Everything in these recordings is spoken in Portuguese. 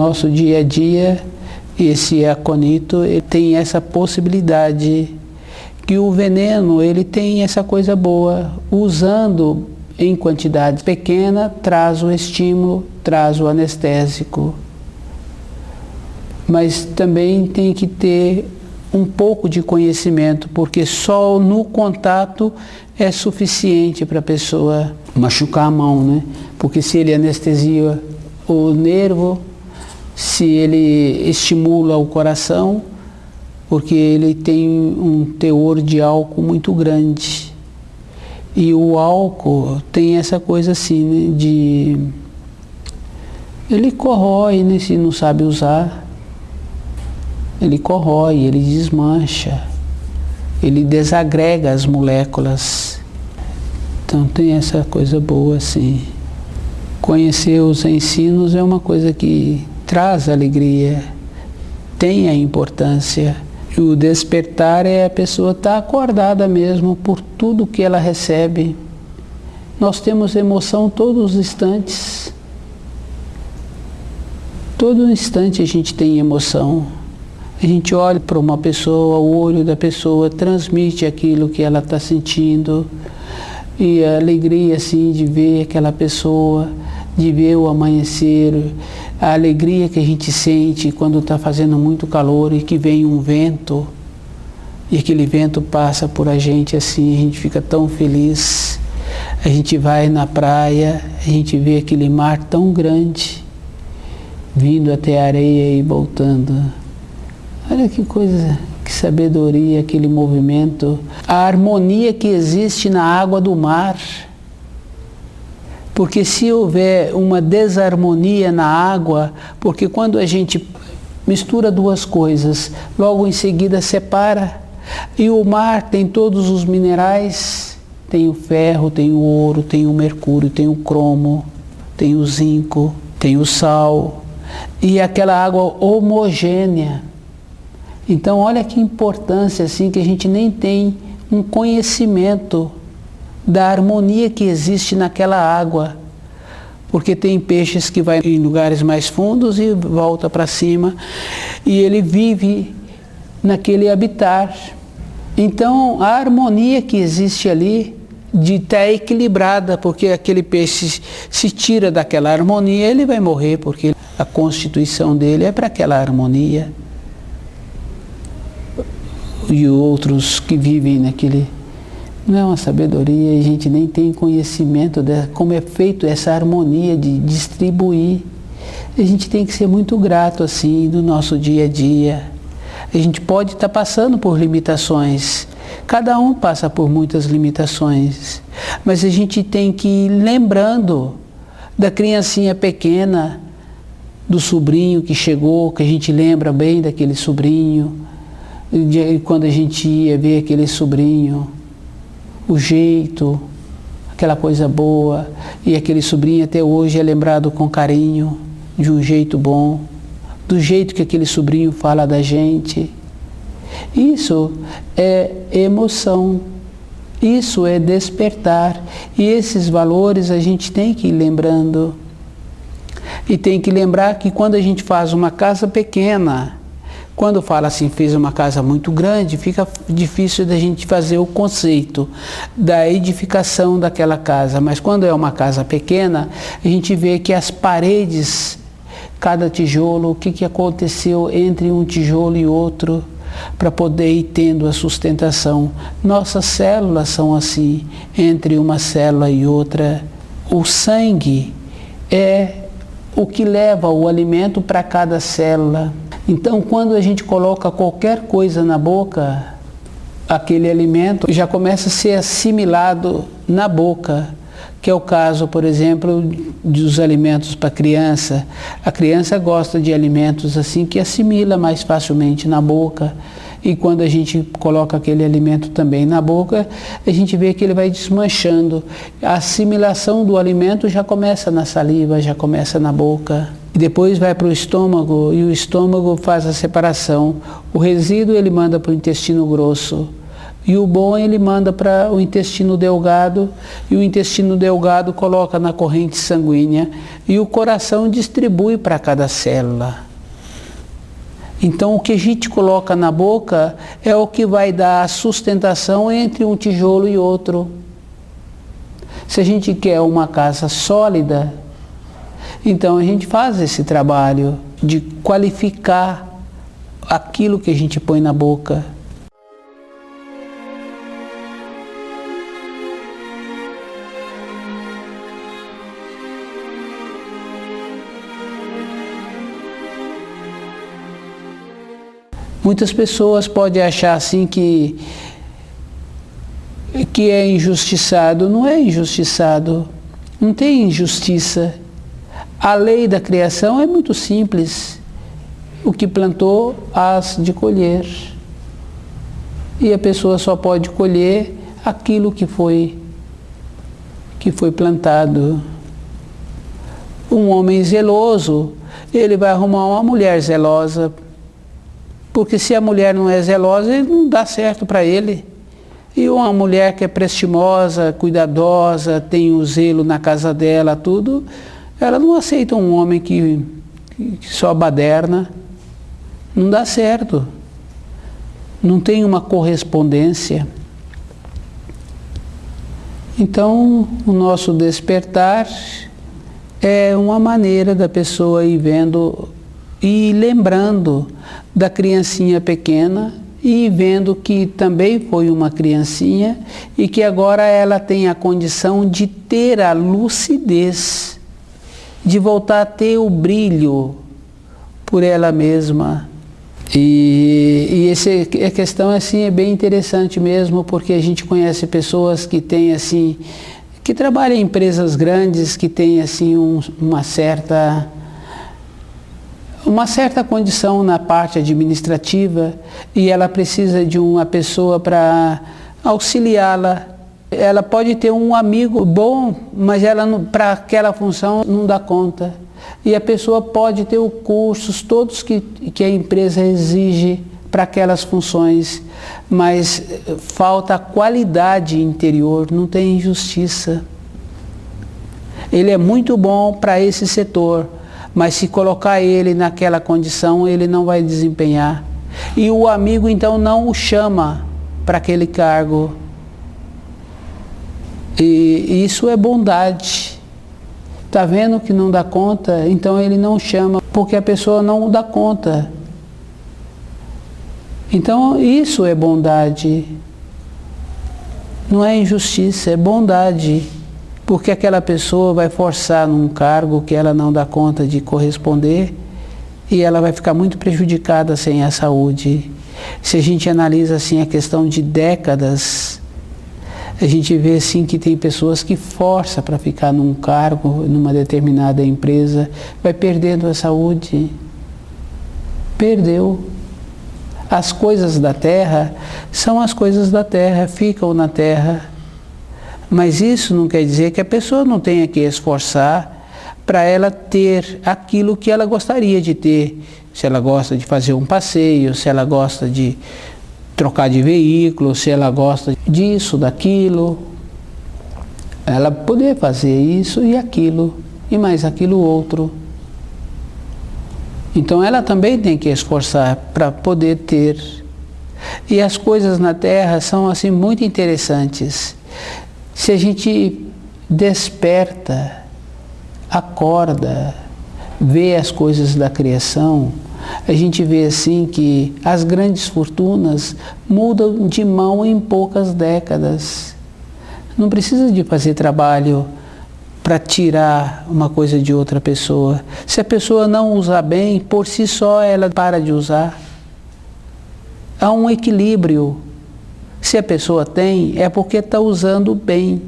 nosso dia a dia, esse aconito ele tem essa possibilidade, que o veneno ele tem essa coisa boa, usando em quantidade pequena, traz o estímulo, traz o anestésico. Mas também tem que ter um pouco de conhecimento, porque só no contato é suficiente para a pessoa machucar a mão, né? Porque se ele anestesia o nervo, se ele estimula o coração, porque ele tem um teor de álcool muito grande. E o álcool tem essa coisa assim, né, ele corrói, né, se não sabe usar. Ele corrói, ele desmancha, ele desagrega as moléculas. Então tem essa coisa boa assim. Conhecer os ensinos é uma coisa que traz alegria, tem a importância. E o despertar é a pessoa estar acordada mesmo por tudo que ela recebe. Nós temos emoção todos os instantes. Todo instante a gente tem emoção. A gente olha para uma pessoa, o olho da pessoa transmite aquilo que ela está sentindo. E a alegria assim de ver aquela pessoa, de ver o amanhecer, a alegria que a gente sente quando está fazendo muito calor e que vem um vento, e aquele vento passa por a gente assim, a gente fica tão feliz. A gente vai na praia, a gente vê aquele mar tão grande, vindo até a areia e voltando. Olha que coisa, que sabedoria, aquele movimento, a harmonia que existe na água do mar. Porque se houver uma desarmonia na água, porque quando a gente mistura duas coisas, logo em seguida separa, e o mar tem todos os minerais, tem o ferro, tem o ouro, tem o mercúrio, tem o cromo, tem o zinco, tem o sal, e aquela água homogênea. Então olha que importância assim, que a gente nem tem um conhecimento da harmonia que existe naquela água, porque tem peixes que vai em lugares mais fundos e volta para cima, e ele vive naquele habitat. Então a harmonia que existe ali de estar equilibrada, porque aquele peixe se tira daquela harmonia, ele vai morrer, porque a constituição dele é para aquela harmonia. E outros que vivem naquele... Não é uma sabedoria, e a gente nem tem conhecimento de como é feito essa harmonia de distribuir. A gente tem que ser muito grato assim do nosso dia a dia. A gente pode estar passando por limitações, cada um passa por muitas limitações, mas a gente tem que ir lembrando da criancinha pequena, do sobrinho que chegou, que a gente lembra bem daquele sobrinho, quando a gente ia ver aquele sobrinho, o jeito, aquela coisa boa, e aquele sobrinho até hoje é lembrado com carinho, de um jeito bom, do jeito que aquele sobrinho fala da gente. Isso é emoção, isso é despertar, e esses valores a gente tem que ir lembrando. E tem que lembrar que quando a gente faz uma casa pequena, quando fala assim, fez uma casa muito grande, fica difícil da gente fazer o conceito da edificação daquela casa. Mas quando é uma casa pequena, a gente vê que as paredes, cada tijolo, o que aconteceu entre um tijolo e outro, para poder ir tendo a sustentação. Nossas células são assim, entre uma célula e outra. O sangue é o que leva o alimento para cada célula. Então, quando a gente coloca qualquer coisa na boca, aquele alimento já começa a ser assimilado na boca, que é o caso, por exemplo, dos alimentos para a criança. A criança gosta de alimentos assim que assimila mais facilmente na boca, e quando a gente coloca aquele alimento também na boca, a gente vê que ele vai desmanchando. A assimilação do alimento já começa na saliva, já começa na boca. Depois vai para o estômago, e o estômago faz a separação. O resíduo ele manda para o intestino grosso, E o bom ele manda para o intestino delgado, e o intestino delgado coloca na corrente sanguínea, e o coração distribui para cada célula. Então o que a gente coloca na boca é o que vai dar a sustentação entre um tijolo e outro. Se a gente quer uma casa sólida, então a gente faz esse trabalho de qualificar aquilo que a gente põe na boca. Muitas pessoas podem achar assim que é injustiçado. Não é injustiçado, não tem injustiça. A lei da criação é muito simples. O que plantou, hás de colher. E a pessoa só pode colher aquilo que foi plantado. Um homem zeloso, ele vai arrumar uma mulher zelosa. Porque se a mulher não é zelosa, ele não dá certo para ele. E uma mulher que é prestimosa, cuidadosa, tem o zelo na casa dela, tudo, ela não aceita um homem que só baderna. Não dá certo. Não tem uma correspondência. Então, o nosso despertar é uma maneira da pessoa ir vendo e lembrando da criancinha pequena e vendo que também foi uma criancinha e que agora ela tem a condição de ter a lucidez, de voltar a ter o brilho por ela mesma. E a questão assim é bem interessante mesmo, porque a gente conhece pessoas que têm assim, que trabalham em empresas grandes, que têm assim uma certa condição na parte administrativa e ela precisa de uma pessoa para auxiliá-la. Ela pode ter um amigo bom, mas ela para aquela função não dá conta. E a pessoa pode ter os cursos todos que a empresa exige para aquelas funções, mas falta a qualidade interior, não tem injustiça. Ele é muito bom para esse setor, mas se colocar ele naquela condição, ele não vai desempenhar. E o amigo então não o chama para aquele cargo. E isso é bondade. Está vendo que não dá conta? Então ele não chama, porque a pessoa não dá conta. Então isso é bondade. Não é injustiça, é bondade. Porque aquela pessoa vai forçar num cargo que ela não dá conta de corresponder e ela vai ficar muito prejudicada sem a saúde. Se a gente analisa assim a questão de décadas, a gente vê assim que tem pessoas que forçam para ficar num cargo, numa determinada empresa, vai perdendo a saúde. Perdeu. As coisas da terra são as coisas da terra, ficam na terra. Mas isso não quer dizer que a pessoa não tenha que esforçar para ela ter aquilo que ela gostaria de ter. Se ela gosta de fazer um passeio, se ela gosta de trocar de veículo, se ela gosta disso, daquilo, ela poder fazer isso e aquilo, e mais aquilo outro. Então ela também tem que esforçar para poder ter. E as coisas na terra são assim muito interessantes. Se a gente desperta, acorda, vê as coisas da criação, a gente vê assim que as grandes fortunas mudam de mão em poucas décadas. Não precisa de fazer trabalho para tirar uma coisa de outra pessoa. Se a pessoa não usar bem, por si só ela para de usar. Há um equilíbrio. Se a pessoa tem, é porque está usando bem.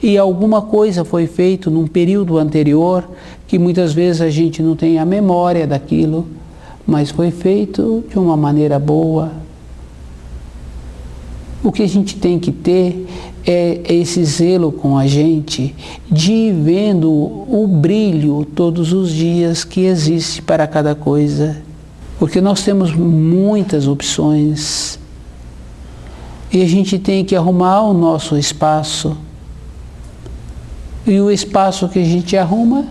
E alguma coisa foi feita num período anterior, que muitas vezes a gente não tem a memória daquilo, mas foi feito de uma maneira boa. O que a gente tem que ter é esse zelo com a gente, de ir vendo o brilho todos os dias que existe para cada coisa. Porque nós temos muitas opções. E a gente tem que arrumar o nosso espaço. E o espaço que a gente arruma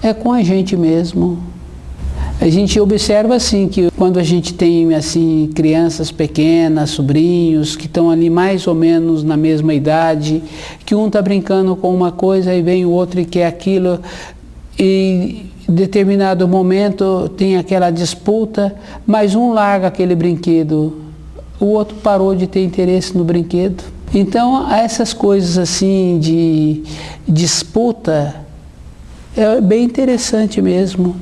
é com a gente mesmo. A gente observa assim que quando a gente tem assim crianças pequenas, sobrinhos que estão ali mais ou menos na mesma idade, que um está brincando com uma coisa e vem o outro e quer aquilo, e em determinado momento tem aquela disputa, mas um larga aquele brinquedo, o outro parou de ter interesse no brinquedo. Então essas coisas assim de disputa é bem interessante mesmo.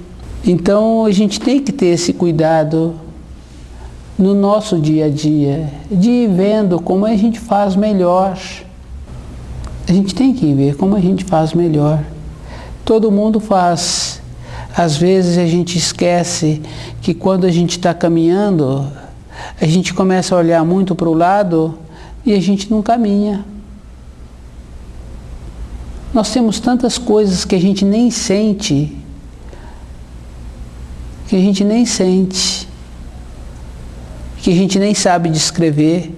Então a gente tem que ter esse cuidado no nosso dia a dia, de ir vendo como a gente faz melhor. A gente tem que ver como a gente faz melhor. Todo mundo faz. Às vezes a gente esquece que quando a gente está caminhando, a gente começa a olhar muito para o lado e a gente não caminha. Nós temos tantas coisas que a gente nem sente, que a gente nem sabe descrever.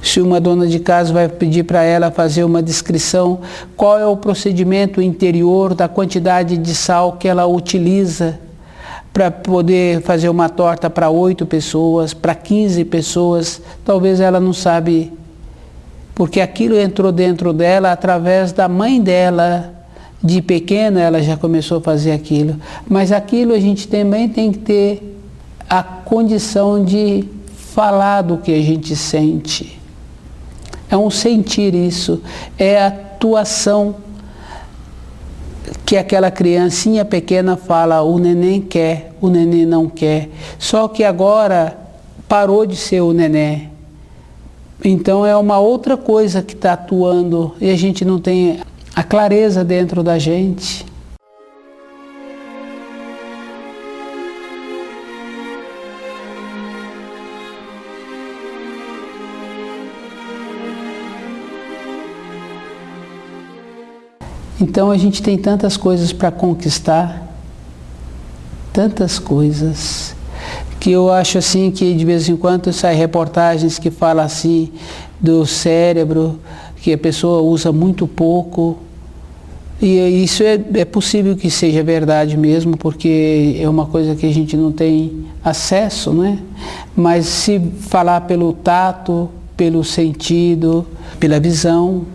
Se uma dona de casa vai pedir para ela fazer uma descrição, qual é o procedimento interior da quantidade de sal que ela utiliza para poder fazer uma torta para 8 pessoas, para 15 pessoas, talvez ela não sabe, porque aquilo entrou dentro dela através da mãe dela. De pequena ela já começou a fazer aquilo, mas aquilo a gente também tem que ter a condição de falar do que a gente sente. É um sentir isso, é a atuação que aquela criancinha pequena fala, o neném quer, o neném não quer, só que agora parou de ser o neném. Então é uma outra coisa que está atuando e a gente não tem a clareza dentro da gente. Então a gente tem tantas coisas para conquistar, tantas coisas, que eu acho assim que de vez em quando saem reportagens que falam assim do cérebro, que a pessoa usa muito pouco, e isso é possível que seja verdade mesmo, porque é uma coisa que a gente não tem acesso, né? Mas se falar pelo tato, pelo sentido, pela visão,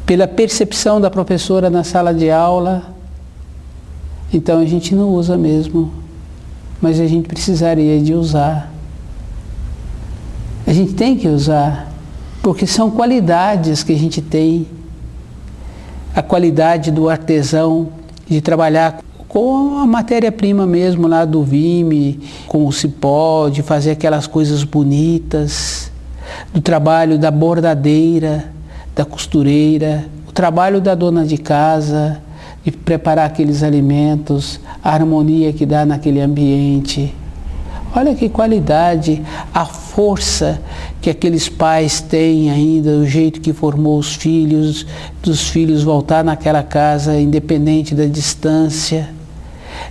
pela percepção da professora na sala de aula, então a gente não usa mesmo, mas a gente precisaria de usar. A gente tem que usar, porque são qualidades que a gente tem. A qualidade do artesão, de trabalhar com a matéria-prima mesmo lá do vime, com o cipó, de fazer aquelas coisas bonitas, do trabalho da bordadeira, da costureira, o trabalho da dona de casa, de preparar aqueles alimentos, a harmonia que dá naquele ambiente. Olha que qualidade, a força que aqueles pais têm ainda, o jeito que formou os filhos, dos filhos voltar naquela casa independente da distância.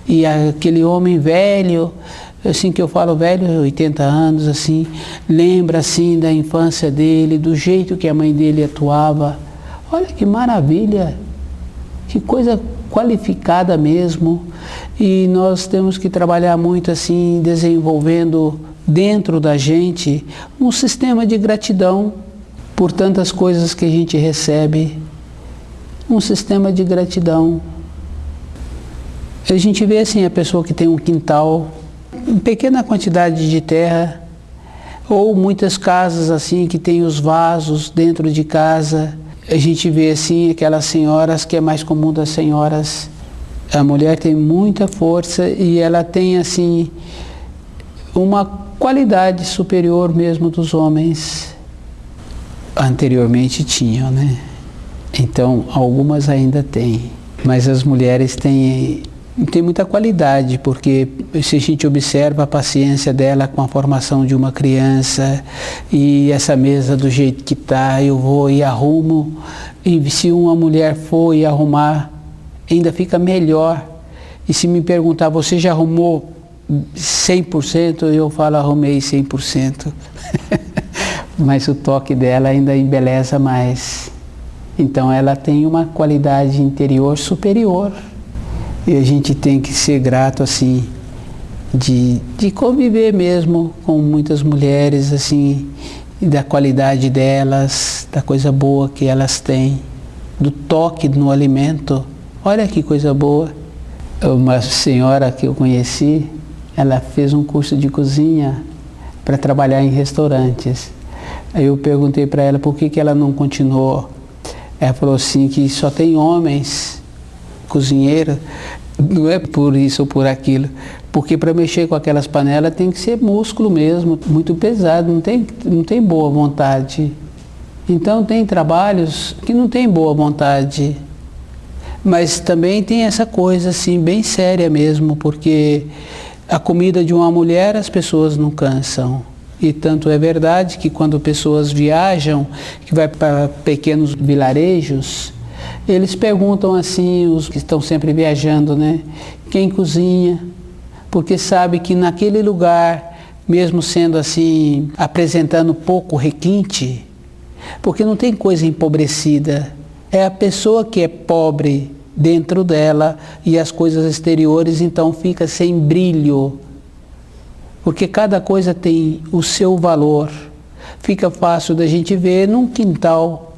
E aquele homem velho, assim que eu falo velho, 80 anos, assim, lembra assim da infância dele, do jeito que a mãe dele atuava. Olha que maravilha, que coisa qualificada mesmo. E nós temos que trabalhar muito assim, desenvolvendo dentro da gente um sistema de gratidão por tantas coisas que a gente recebe. Um sistema de gratidão. A gente vê assim a pessoa que tem um quintal, uma pequena quantidade de terra, ou muitas casas assim que tem os vasos dentro de casa. A gente vê assim aquelas senhoras, que é mais comum das senhoras. A mulher tem muita força e ela tem assim uma qualidade superior mesmo dos homens. Anteriormente tinham, né? Então algumas ainda têm, mas as mulheres têm muita qualidade, porque se a gente observa a paciência dela com a formação de uma criança, e essa mesa do jeito que está, eu vou e arrumo, e se uma mulher for e arrumar, ainda fica melhor. E se me perguntar, você já arrumou 100%, eu falo arrumei 100%. Mas o toque dela ainda embeleza mais. Então ela tem uma qualidade interior superior. E a gente tem que ser grato assim, de conviver mesmo com muitas mulheres assim, da qualidade delas, da coisa boa que elas têm, do toque no alimento. Olha que coisa boa. Uma senhora que eu conheci, ela fez um curso de cozinha para trabalhar em restaurantes. Aí eu perguntei para ela por que ela não continuou. Ela falou assim que só tem homens cozinheiros. Não é por isso ou por aquilo, porque para mexer com aquelas panelas tem que ser músculo mesmo, muito pesado, não tem boa vontade. Então tem trabalhos que não tem boa vontade, mas também tem essa coisa assim bem séria mesmo, porque a comida de uma mulher as pessoas não cansam. E tanto é verdade que quando pessoas viajam, que vai para pequenos vilarejos, eles perguntam assim, os que estão sempre viajando, né? Quem cozinha? Porque sabe que naquele lugar, mesmo sendo assim, apresentando pouco requinte, porque não tem coisa empobrecida, é a pessoa que é pobre dentro dela e as coisas exteriores então fica sem brilho, porque cada coisa tem o seu valor. Fica fácil da gente ver num quintal,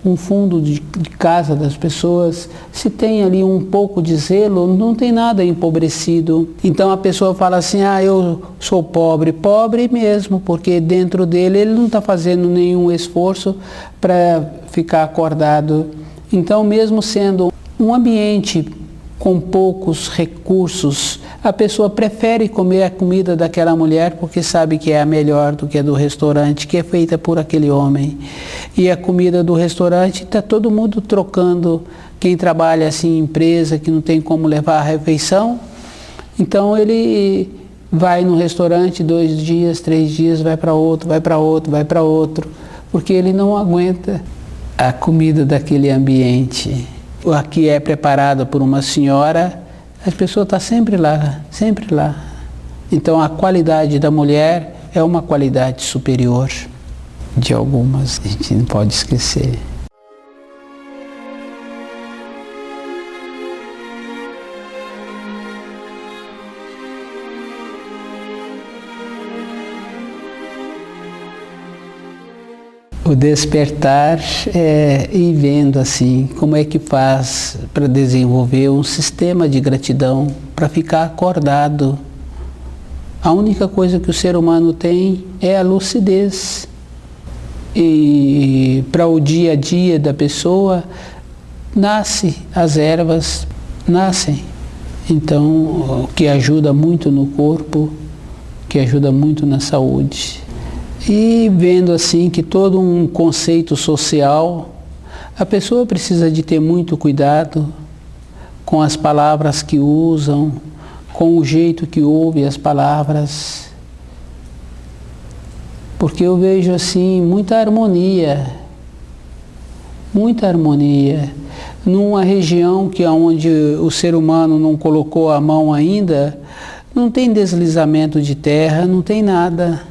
um fundo de casa das pessoas, se tem ali um pouco de zelo, não tem nada empobrecido. Então a pessoa fala assim, eu sou pobre mesmo, porque dentro dele ele não está fazendo nenhum esforço para ficar acordado. Então mesmo sendo um ambiente com poucos recursos, a pessoa prefere comer a comida daquela mulher porque sabe que é a melhor do que a do restaurante, que é feita por aquele homem. E a comida do restaurante está todo mundo trocando. Quem trabalha assim em empresa, que não tem como levar a refeição, então ele vai no restaurante 2 dias, 3 dias, vai para outro, porque ele não aguenta a comida daquele ambiente. A que é preparada por uma senhora, a pessoa está sempre lá, sempre lá. Então a qualidade da mulher é uma qualidade superior de algumas, a gente não pode esquecer. O despertar é ir vendo assim, como é que faz para desenvolver um sistema de gratidão, para ficar acordado. A única coisa que o ser humano tem é a lucidez. E para o dia a dia da pessoa, as ervas nascem. Então, o que ajuda muito no corpo, que ajuda muito na saúde. E vendo assim que todo um conceito social, a pessoa precisa de ter muito cuidado com as palavras que usam, com o jeito que ouve as palavras. Porque eu vejo assim muita harmonia. Numa região que onde o ser humano não colocou a mão ainda, não tem deslizamento de terra, não tem nada.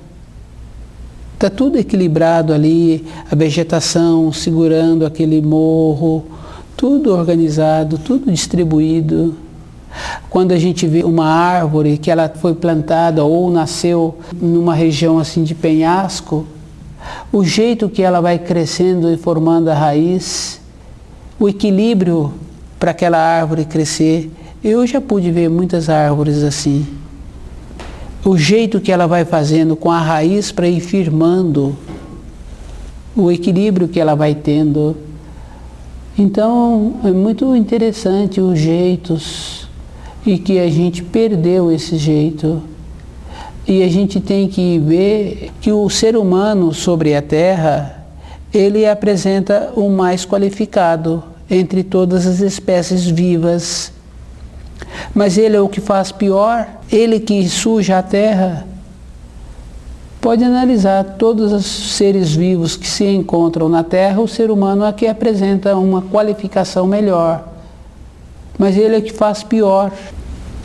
Está tudo equilibrado ali, a vegetação segurando aquele morro, tudo organizado, tudo distribuído. Quando a gente vê uma árvore que ela foi plantada ou nasceu numa região assim de penhasco, o jeito que ela vai crescendo e formando a raiz, o equilíbrio para aquela árvore crescer. Eu já pude ver muitas árvores assim. O jeito que ela vai fazendo com a raiz para ir firmando, o equilíbrio que ela vai tendo. Então, é muito interessante os jeitos e que a gente perdeu esse jeito. E a gente tem que ver que o ser humano sobre a Terra, ele apresenta o mais qualificado entre todas as espécies vivas. Mas ele é o que faz pior, ele que suja a terra. Pode analisar todos os seres vivos que se encontram na terra, o ser humano é que apresenta uma qualificação melhor. Mas ele é o que faz pior.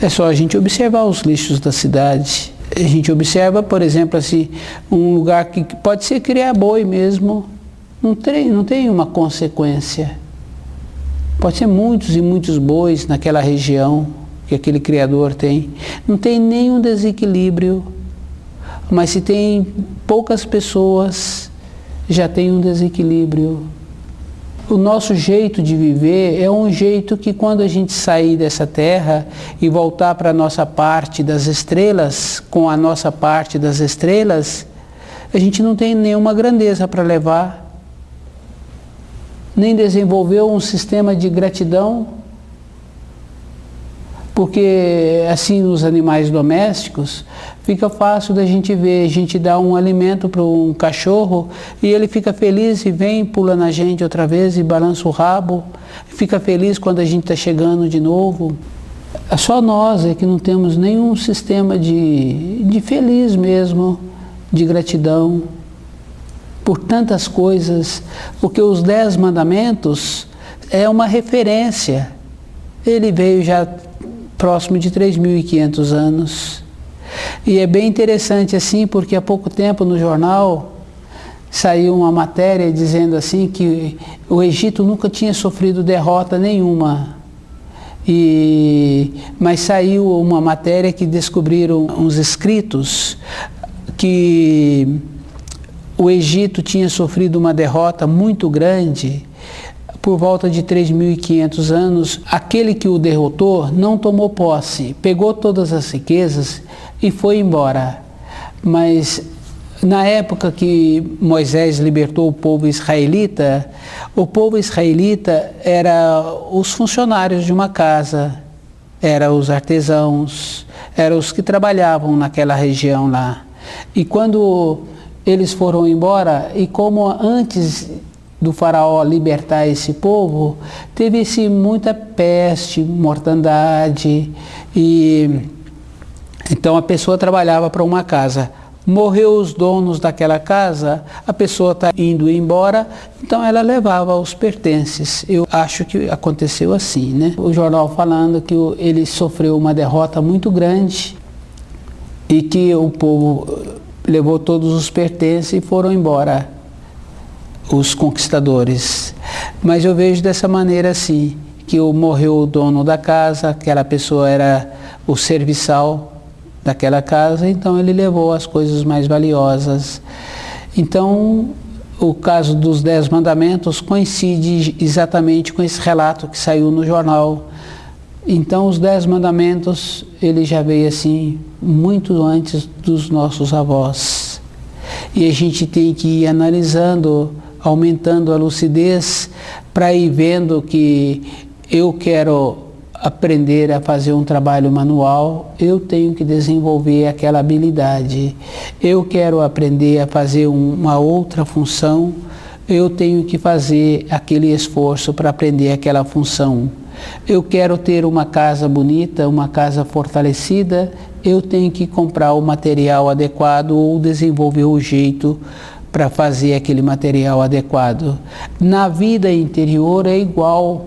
É só a gente observar os lixos da cidade. A gente observa, por exemplo, assim, um lugar que pode ser criar boi mesmo, não tem uma consequência. Pode ser muitos e muitos bois naquela região que aquele criador tem. Não tem nenhum desequilíbrio, mas se tem poucas pessoas, já tem um desequilíbrio. O nosso jeito de viver é um jeito que, quando a gente sair dessa terra e voltar para a nossa parte das estrelas, com a nossa parte das estrelas, a gente não tem nenhuma grandeza para levar, nem desenvolveu um sistema de gratidão, porque assim nos animais domésticos fica fácil da gente ver, a gente dá um alimento para um cachorro e ele fica feliz e vem, pula na gente outra vez e balança o rabo, fica feliz quando a gente está chegando de novo. Só nós é que não temos nenhum sistema de feliz mesmo, de gratidão por tantas coisas, porque os 10 mandamentos é uma referência. Ele veio já próximo de 3.500 anos. E é bem interessante assim, porque há pouco tempo no jornal saiu uma matéria dizendo assim que o Egito nunca tinha sofrido derrota nenhuma. Mas saiu uma matéria que descobriram uns escritos que o Egito tinha sofrido uma derrota muito grande. Por volta de 3.500 anos, aquele que o derrotou não tomou posse, pegou todas as riquezas e foi embora. Mas na época que Moisés libertou o povo israelita era os funcionários de uma casa, eram os artesãos, eram os que trabalhavam naquela região lá. E quando eles foram embora, e como antes do faraó libertar esse povo, teve-se muita peste, mortandade, e então a pessoa trabalhava para uma casa. Morreu os donos daquela casa, a pessoa está indo embora, então ela levava os pertences. Eu acho que aconteceu assim, né? O jornal falando que ele sofreu uma derrota muito grande e que o povo levou todos os pertences e foram embora, os conquistadores. Mas eu vejo dessa maneira assim, que morreu o dono da casa, aquela pessoa era o serviçal daquela casa, então ele levou as coisas mais valiosas. Então, o caso dos 10 mandamentos coincide exatamente com esse relato que saiu no jornal. Então, os 10 mandamentos, ele já veio assim, muito antes dos nossos avós. E a gente tem que ir analisando, aumentando a lucidez, para ir vendo que eu quero aprender a fazer um trabalho manual, eu tenho que desenvolver aquela habilidade. Eu quero aprender a fazer uma outra função, eu tenho que fazer aquele esforço para aprender aquela função. Eu quero ter uma casa bonita, uma casa fortalecida, eu tenho que comprar o material adequado ou desenvolver o jeito para fazer aquele material adequado. Na vida interior é igual.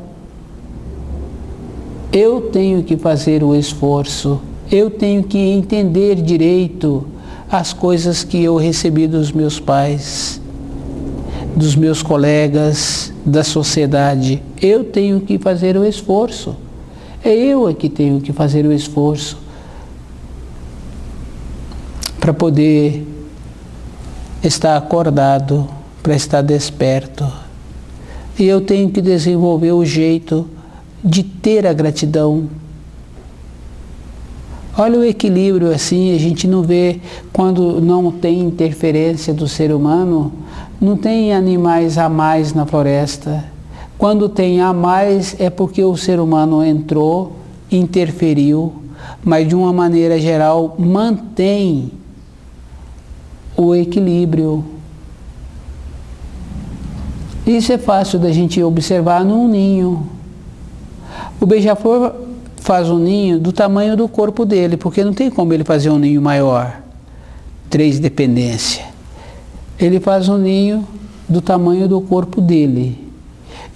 Eu tenho que fazer o esforço, eu tenho que entender direito as coisas que eu recebi dos meus pais, dos meus colegas, da sociedade. Eu tenho que fazer o esforço. É eu que tenho que fazer o esforço para poder estar acordado, para estar desperto. E eu tenho que desenvolver o jeito de ter a gratidão. Olha o equilíbrio assim, a gente não vê quando não tem interferência do ser humano, não tem animais a mais na floresta. Quando tem a mais é porque o ser humano entrou, interferiu, mas de uma maneira geral mantém o equilíbrio. Isso é fácil da gente observar num ninho. O beija-flor faz um ninho do tamanho do corpo dele, porque não tem como ele fazer um ninho maior. 3 dependência. Ele faz um ninho do tamanho do corpo dele.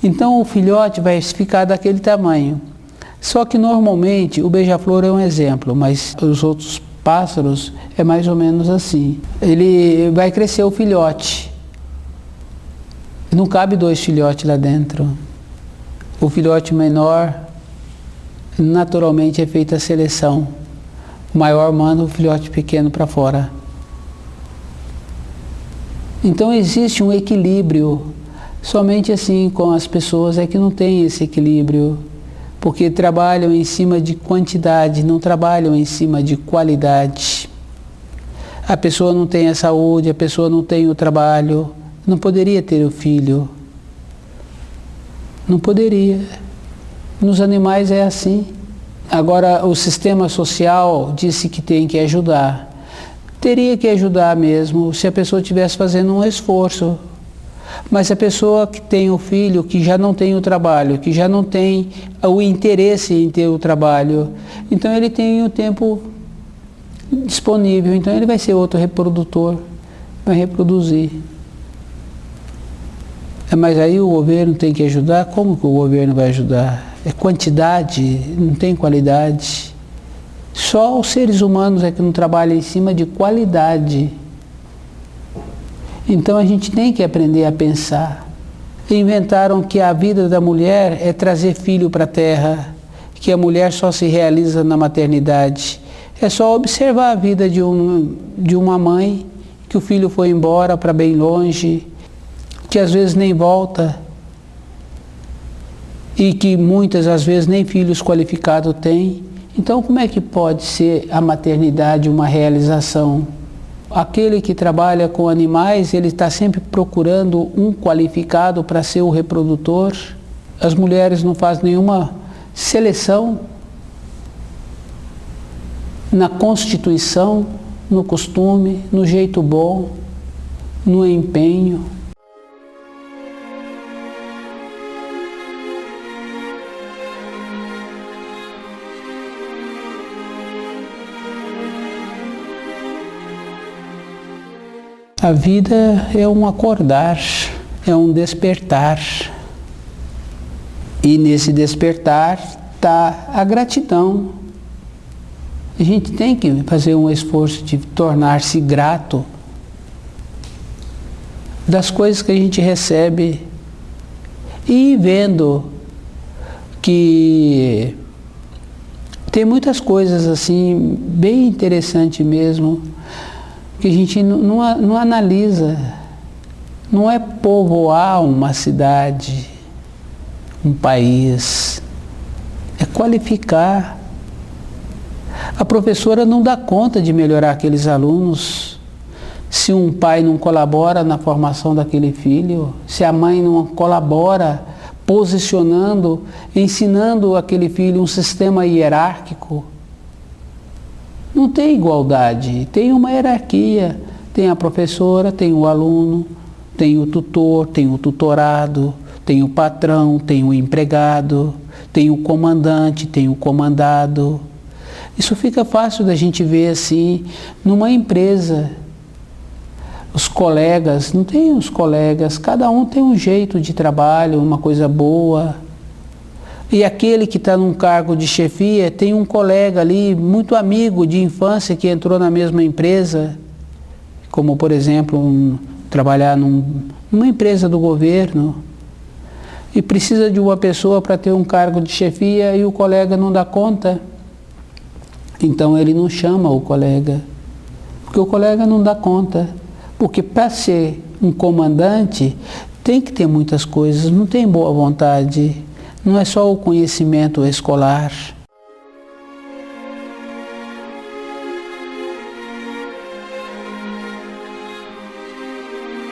Então o filhote vai ficar daquele tamanho. Só que normalmente o beija-flor é um exemplo, mas os outros pássaros é mais ou menos assim. Ele vai crescer o filhote. Não cabe 2 filhotes lá dentro. O filhote menor, naturalmente é feita a seleção. O maior manda o filhote pequeno para fora. Então existe um equilíbrio. Somente assim com as pessoas é que não tem esse equilíbrio. Porque trabalham em cima de quantidade, não trabalham em cima de qualidade. A pessoa não tem a saúde, a pessoa não tem o trabalho, não poderia ter o filho. Não poderia. Nos animais é assim. Agora, o sistema social disse que tem que ajudar. Teria que ajudar mesmo se a pessoa estivesse fazendo um esforço. Mas se a pessoa que tem o filho, que já não tem o trabalho, que já não tem o interesse em ter o trabalho, então ele tem o tempo disponível, então ele vai ser outro reprodutor, vai reproduzir. Mas aí o governo tem que ajudar? Como que o governo vai ajudar? É quantidade, não tem qualidade. Só os seres humanos é que não trabalham em cima de qualidade. Então a gente tem que aprender a pensar. Inventaram que a vida da mulher é trazer filho para a terra, que a mulher só se realiza na maternidade. É só observar a vida de uma mãe, que o filho foi embora para bem longe, que às vezes nem volta, e que muitas às vezes nem filhos qualificados têm. Então como é que pode ser a maternidade uma realização? Aquele que trabalha com animais, ele está sempre procurando um qualificado para ser o reprodutor. As mulheres não fazem nenhuma seleção na constituição, no costume, no jeito bom, no empenho. A vida é um acordar, é um despertar. E nesse despertar está a gratidão. A gente tem que fazer um esforço de tornar-se grato das coisas que a gente recebe e ir vendo que tem muitas coisas assim, bem interessante mesmo, que a gente não analisa. Não é povoar uma cidade, um país, é qualificar. A professora não dá conta de melhorar aqueles alunos se um pai não colabora na formação daquele filho, se a mãe não colabora posicionando, ensinando aquele filho um sistema hierárquico. Não tem igualdade, tem uma hierarquia. Tem a professora, tem o aluno, tem o tutor, tem o tutorado, tem o patrão, tem o empregado, tem o comandante, tem o comandado. Isso fica fácil da gente ver assim, numa empresa. Os colegas, não tem os colegas, cada um tem um jeito de trabalho, uma coisa boa. E aquele que está num cargo de chefia tem um colega ali, muito amigo de infância, que entrou na mesma empresa, como por exemplo, trabalhar numa empresa do governo, e precisa de uma pessoa para ter um cargo de chefia e o colega não dá conta. Então ele não chama o colega, porque o colega não dá conta. Porque para ser um comandante tem que ter muitas coisas, não tem boa vontade. Não é só o conhecimento escolar,